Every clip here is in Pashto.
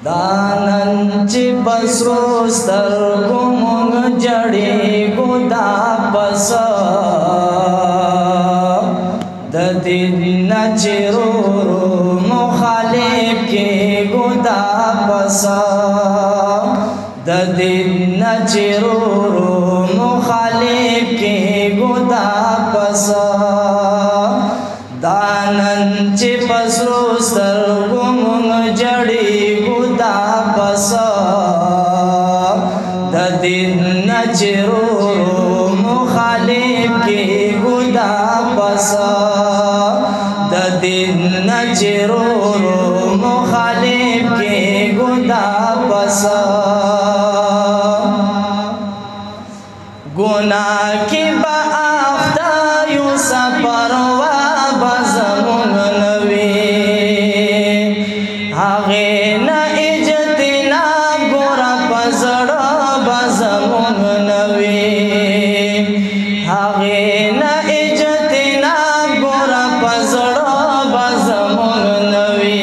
دانن چی بسرو سترگو مونگ جڑی گو دا پسا دا دین چی رو رو مخالب کی گو دا پسا دا دین چی رو رو مخالب کی گو دا پسا دانن چی بسرو سترگو مونگ جڑی گو دا پسا دا دین چی رو رو مخالب کی گو دا پسا دا دین چی رو رو مخالب کی گو دا پسا گناہ کی با آفتا یو سپر و بزمون نوی آغی نا اجتنا گورا پزڑ بزمون نوی آغی نا اجتنا گورا پزڑ بزمون نوی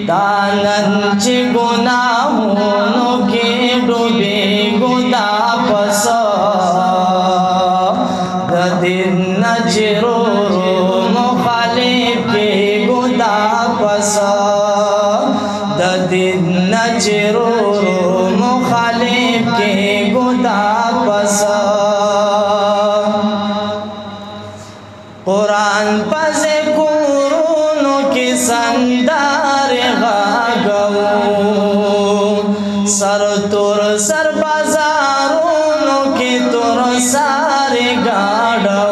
دانن چی گناہونو کی ڈوبی گدا پسا دا دین چی رو رو مخالب کی گدا پسا دا دین چی رو رو مخالب کی گدا پسا قرآن پس کورونو کی سندار غاگو سر تور سر بازارونو کی تور ساری گاڑو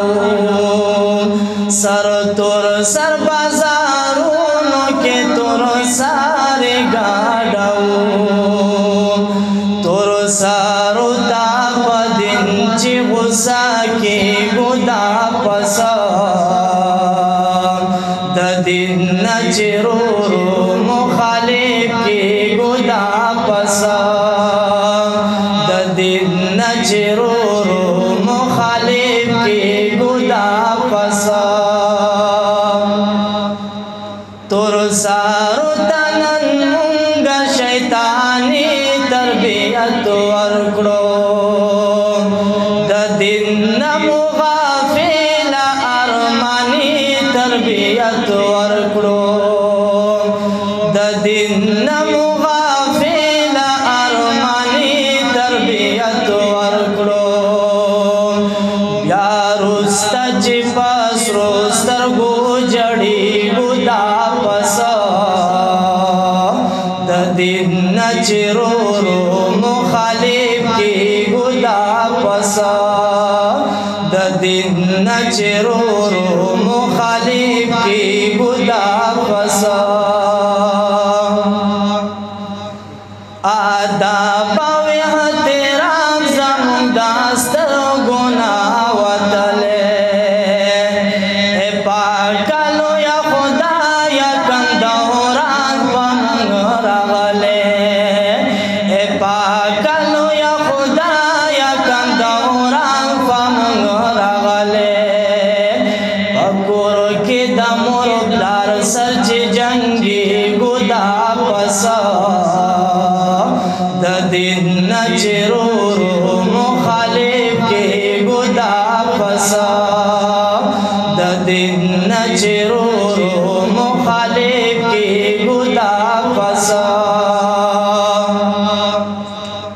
سر تور سر بازارونو کی تور ساری گاڑو تور سارو تا پدن چی غصہ کی گدا پسا دا دین چی رو رو مخالب کی گدا پسا دا دین چی رو رو مخالب کی گدا پسا تور سارو تنن مونگا شیطانی تربیت ورکڑو دا دین مغافل ارمانی تربیت ورکڑو دا دین مغافل ارمانی تربیت ورکڑو بیاروستا چی پس روستر گو جڑی گدا پسا دا دین چی رو رو مخالب کی گدا پسا دا دین چی رو رو مخالب کی گدا پسا آداب و احترام زمون داستر گناہ وطلے اے پاکلو یا خدا یا کندوران پمنگ رغلے اے پاکلو یا خدا یا کندوران پمنگ رغلے پکور کی دمور بلار سرچ جنگی گدا پسا دا دین چی رو رو مخالب کی گدا پسا دا دین چی رو رو مخالب کی گدا پسا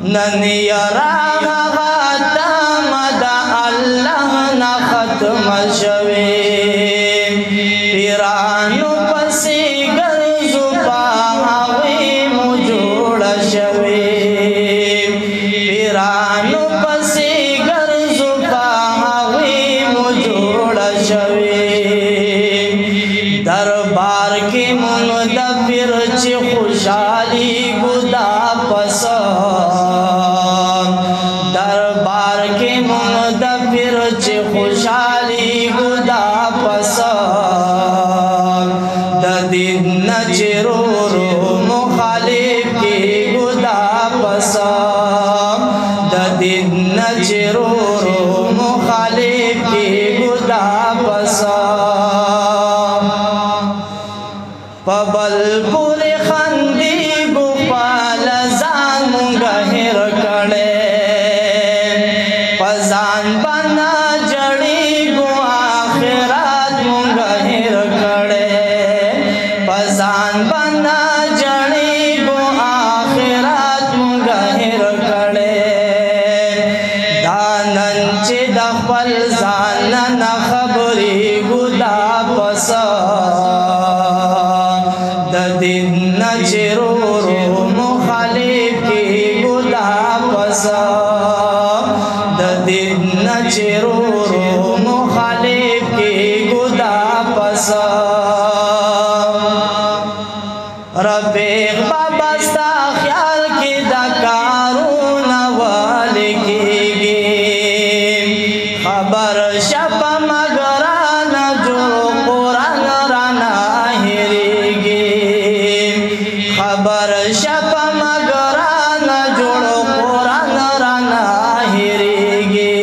ننی راغ غاتم دا اللہ نا ختم شوی پیرانو پسی گرزو پاہوی مجوڑ شوی پیرانو پسی گرزو پاہوی مجوڑ شوی دربار کی مندفر چی خوشحالی گدا پسا دربار کی مندفر چی خوشحالی گدا پسا دا دین چی رو رو مخالب کی گدا پسا دا دین چی رو رو مخالب کی گدا پسا پبل پور خندی پسا د دین نچرور مخالف کی گدا پسا د دین نچرور مخالف کی گدا پسا رب بابا ستا خیال کی دا کارون والی کیگی خبر شپ مگران جڑو قرآن رانا ہیریگی خبر شپ مگران جڑو قرآن رانا ہیریگی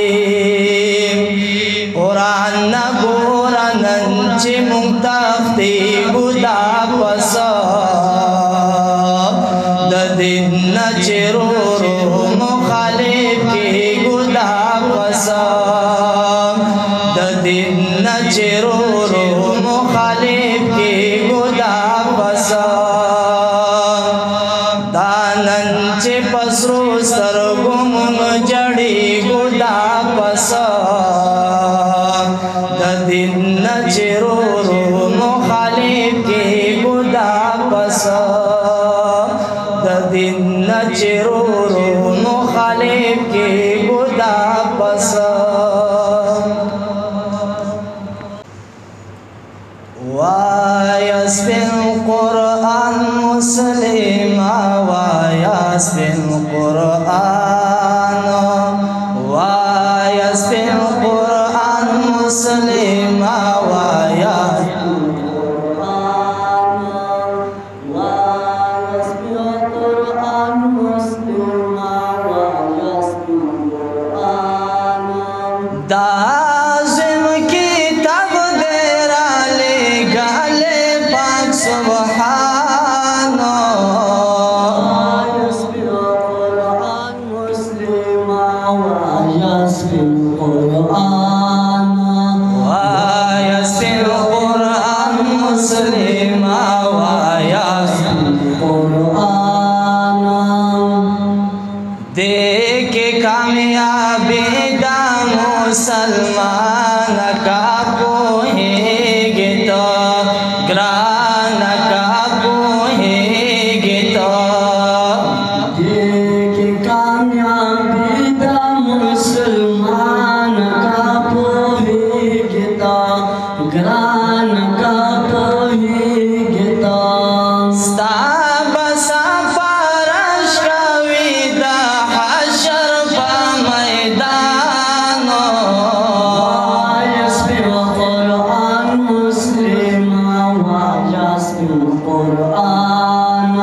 قرآن نگورن چی منتختی گدا پسا دین نچرور مخالف کی گدا پسا دین نچرور مخالف کی گدا پسا دانن چه پسرو سرگمون جڑی گدا پسا دین نچرور مخالف کی گدا پسا دین نچرور مخالف کی گدا پسا وایس بالقرآن مسلمہ وایس بالقرآن وایس بالقرآن مسلمہ وایس دازم کتاب دیرا لے گالے پاک سبحان وایس بالقرآن مسلم وایس بالقرآن وایس بالقرآن مسلم وایس بالقرآن دیکھ کامیابی مسلمان کا کوہیں گے تو گران کا کوہیں گے تو دیکھ کامیابی دا مسلمان کا کوہیں گے تو گران کا کوہیں گے تو ستا بسا پارش کوی دا حشر پا میدان وایس بالقرآن مسلم وایس بالقرآن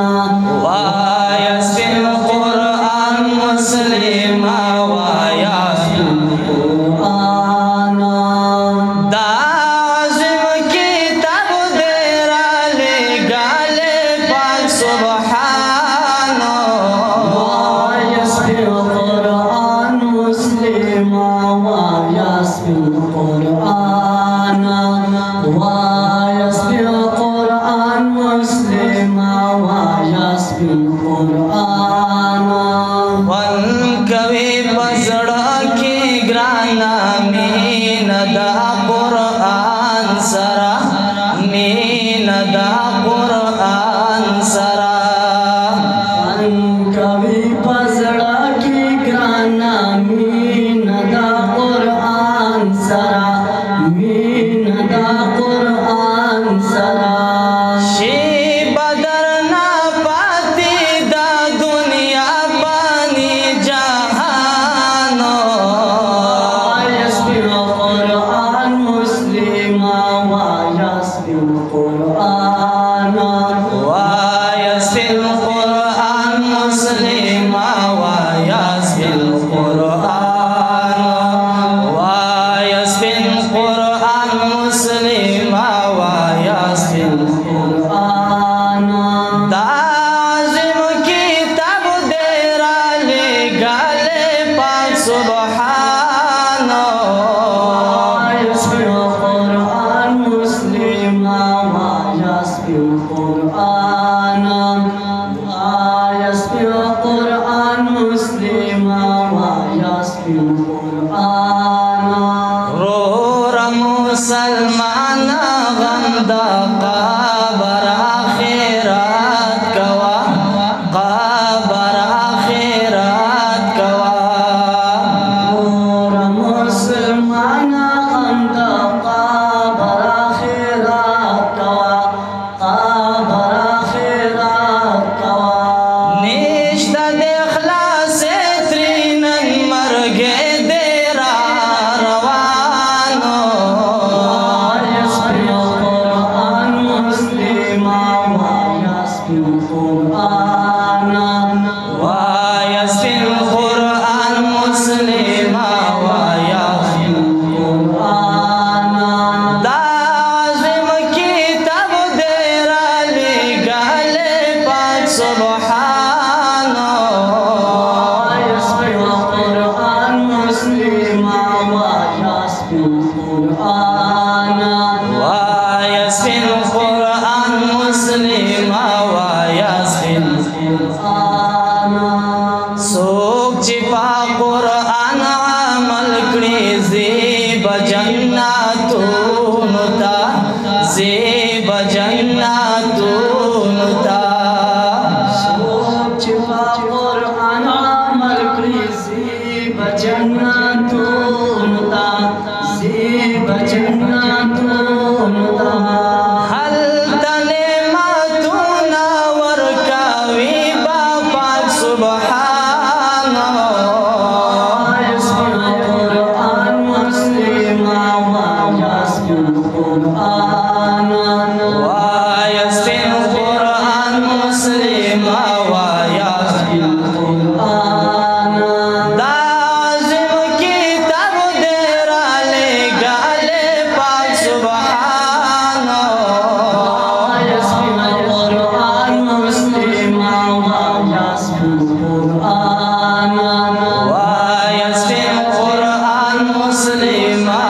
وایس بالقرآن مسلم وایس بالقرآن دا عظیم کتاب دیرا لے گالے پاک سبحان وایس بالقرآن مسلم وایس بالقرآن وایس بالقرآن مسلم وایس بالقرآن ون کوي پسړه کې ګرانا مين دا قرآن سرا مين دا قرآن سرا ون کوي پسړه کې ګرانا مين دا قرآن سرا مين دا قرآن سرا شی بدر نا پاتی دا دنیا پانی جہان وایس بالقرآن مسلم وایس بالقرآن وایس بالقرآن مسلم وایس بالقرآن وایس بالقرآن مسلم وایس بالقرآن دا عظیم کتاب دیرا لے گالے پاک سبحان وایس بالقرآن مسلم مسلمان غم دا قبر آخرت کوا قبر آخرت کوا مسلمان غم دا قبر آخرت کوا قبر آخرت کوا نشتا دے اخلاص ترینن مرگے دیرا روانو ويسفي القرآن مسلما ويسفي القرآن دا عظيم كتاب ديرا لقال پاک سبحانه ويسفي القرآن مسلما ويسفي القرآن ويسفي القرآن مسلما ويسفي القرآن سوک چپا قرآن عمل کری زیب جناتون تا زیب جناتون تا سوک چپا قرآن عمل کری زیب جناتون تا زیب جناتون تا حل تنعمتونا ورکاوی با پاک سبحانه ويسفي القرآن مسلما ويسفي القرآن ويسفي القرآن مسلما ويسفي القرآن دا عظيم كتاب ديرا لقال پاک سبحانه ويسفي القرآن مسلما ويسفي القرآن ويسفي القرآن مسلما